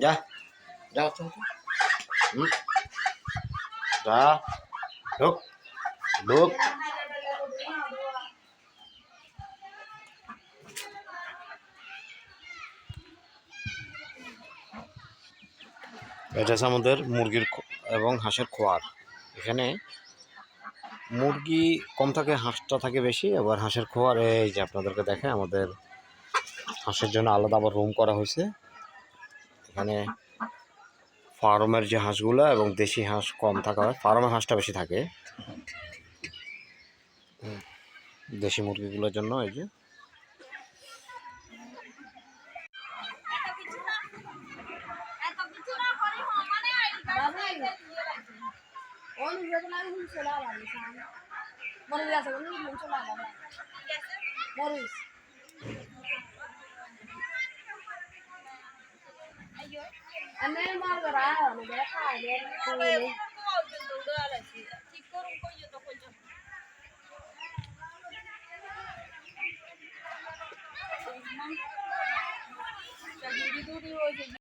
যা যা যা ঢোক ঢোক। এটা হচ্ছে আমাদের মুরগির এবং হাঁসের খোয়ার। এখানে মুরগি কম থাকে, হাঁসটা থাকে বেশি। আবার হাঁসের খোয়ার এই যে আপনাদেরকে দেখে, আমাদের হাঁসের জন্য আলাদা আবার রুম করা হয়েছে। এখানে ফার্মের যে হাঁসগুলো এবং দেশি হাঁস কম থাকা হয়, ফার্মের হাঁসটা বেশি থাকে দেশি মুরগিগুলোর জন্য। এই যে